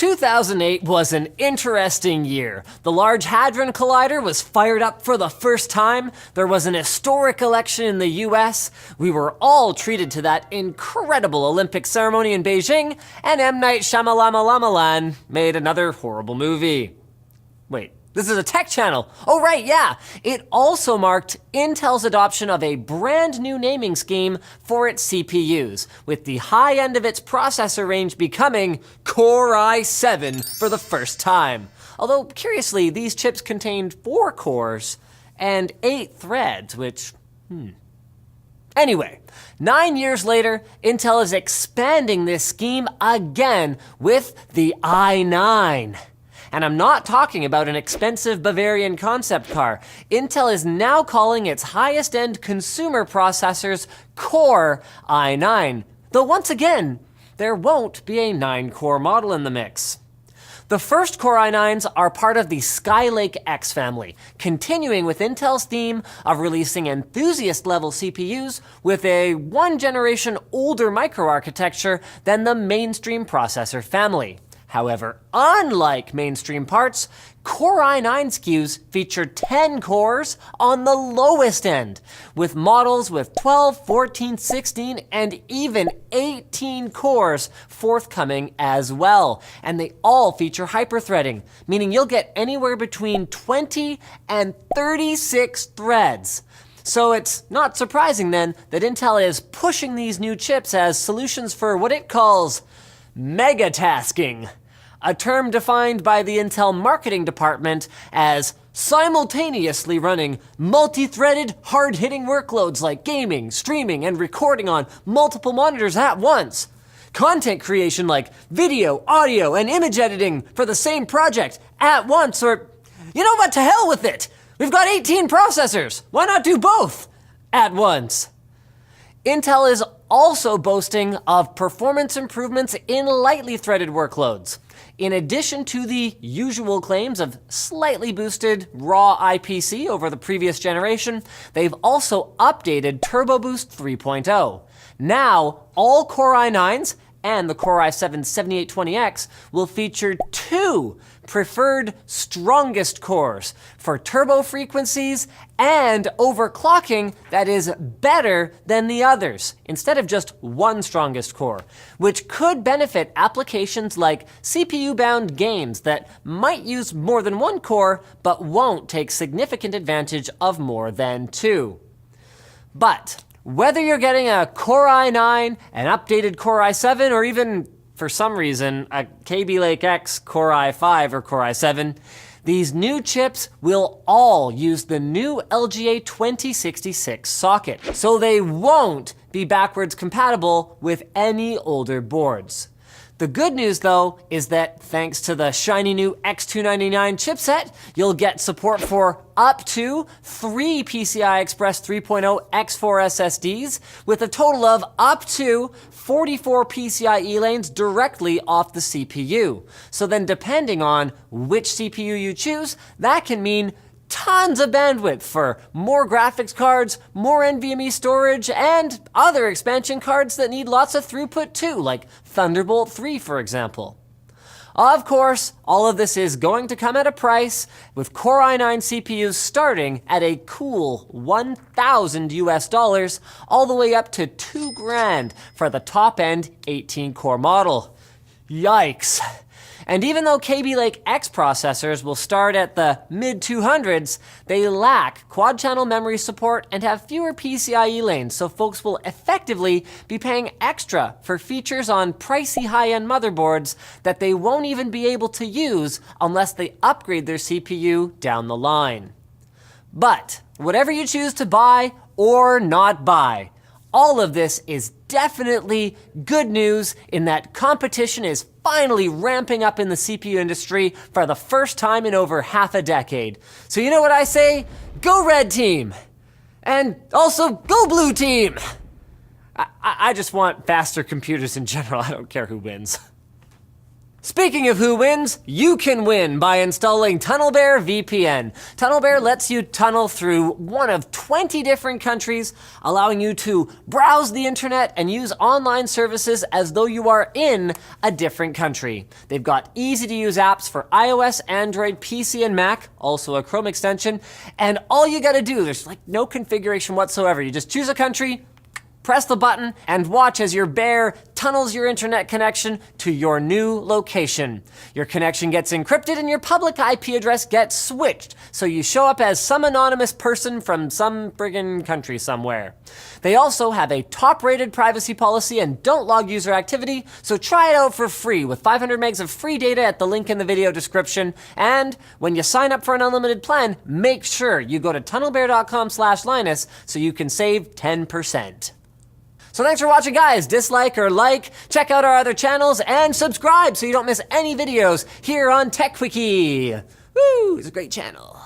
2008 was an interesting year. The Large Hadron Collider was fired up for the first time. There was an historic election in the US. We were all treated to that incredible Olympic ceremony in Beijing, and M. Night Shyamalan made another horrible movie. Wait. This is a tech channel. Oh, right, yeah. It also marked Intel's adoption of a brand new naming scheme for its CPUs, with the high end of its processor range becoming Core i7 for the first time. Although, curiously, these chips contained 4 cores and 8 threads, which, Anyway, 9 years later, Intel is expanding this scheme again with the i9. And I'm not talking about an expensive Bavarian concept car. Intel is now calling its highest-end consumer processors Core i9. Though once again, there won't be a 9-core model in the mix. The first Core i9s are part of the Skylake X family, continuing with Intel's theme of releasing enthusiast-level CPUs with a one-generation older microarchitecture than the mainstream processor family. However, unlike mainstream parts, Core i9 SKUs feature 10 cores on the lowest end, with models with 12, 14, 16, and even 18 cores forthcoming as well. And they all feature hyperthreading, meaning you'll get anywhere between 20 and 36 threads. So it's not surprising then that Intel is pushing these new chips as solutions for what it calls megatasking, a term defined by the Intel marketing department as simultaneously running multi-threaded, hard-hitting workloads like gaming, streaming, and recording on multiple monitors at once. Content creation like video, audio, and image editing for the same project at once, or, you know what, to hell with it! We've got 18 processors! Why not do both at once? Intel is also boasting of performance improvements in lightly threaded workloads. In addition to the usual claims of slightly boosted raw IPC over the previous generation, they've also updated Turbo Boost 3.0. Now, all Core i9s and the Core i7 7820X will feature 2 preferred strongest cores for turbo frequencies and overclocking that is better than the others, instead of just one strongest core, which could benefit applications like CPU-bound games that might use more than one core but won't take significant advantage of more than 2. But whether you're getting a Core i9, an updated Core i7, or even, for some reason, a Kaby Lake X Core i5 or Core i7, these new chips will all use the new LGA 2066 socket, so they won't be backwards compatible with any older boards. The good news, though, is that thanks to the shiny new X299 chipset, you'll get support for up to 3 PCI Express 3.0 X4 SSDs, with a total of up to 44 PCIe lanes directly off the CPU. So then depending on which CPU you choose, that can mean tons of bandwidth for more graphics cards, more NVMe storage, and other expansion cards that need lots of throughput too, like Thunderbolt 3, for example. Of course, all of this is going to come at a price, with Core i9 CPUs starting at a cool $1,000 US, all the way up to $2,000 for the top-end 18-core model. Yikes. And even though Kaby Lake X processors will start at the mid-200s, they lack quad-channel memory support and have fewer PCIe lanes, so folks will effectively be paying extra for features on pricey high-end motherboards that they won't even be able to use unless they upgrade their CPU down the line. But whatever you choose to buy or not buy, all of this is definitely good news in that competition is finally ramping up in the CPU industry for the first time in over half a decade. So you know what I say? Go Red Team! And also, go Blue Team! I just want faster computers in general. I don't care who wins. Speaking of who wins, you can win by installing TunnelBear VPN. TunnelBear lets you tunnel through one of 20 different countries, allowing you to browse the internet and use online services as though you are in a different country. They've got easy-to-use apps for iOS, Android, PC, and Mac, also a Chrome extension, and all you gotta do, there's like no configuration whatsoever. You just choose a country, press the button, and watch as your bear tunnels your internet connection to your new location. Your connection gets encrypted and your public IP address gets switched, so you show up as some anonymous person from some friggin' country somewhere. They also have a top-rated privacy policy and don't log user activity, so try it out for free with 500 megs of free data at the link in the video description. And when you sign up for an unlimited plan, make sure you go to tunnelbear.com/Linus so you can save 10%. So thanks for watching, guys. Dislike or like, check out our other channels, and subscribe so you don't miss any videos here on Tech Quickie. Woo, it's a great channel.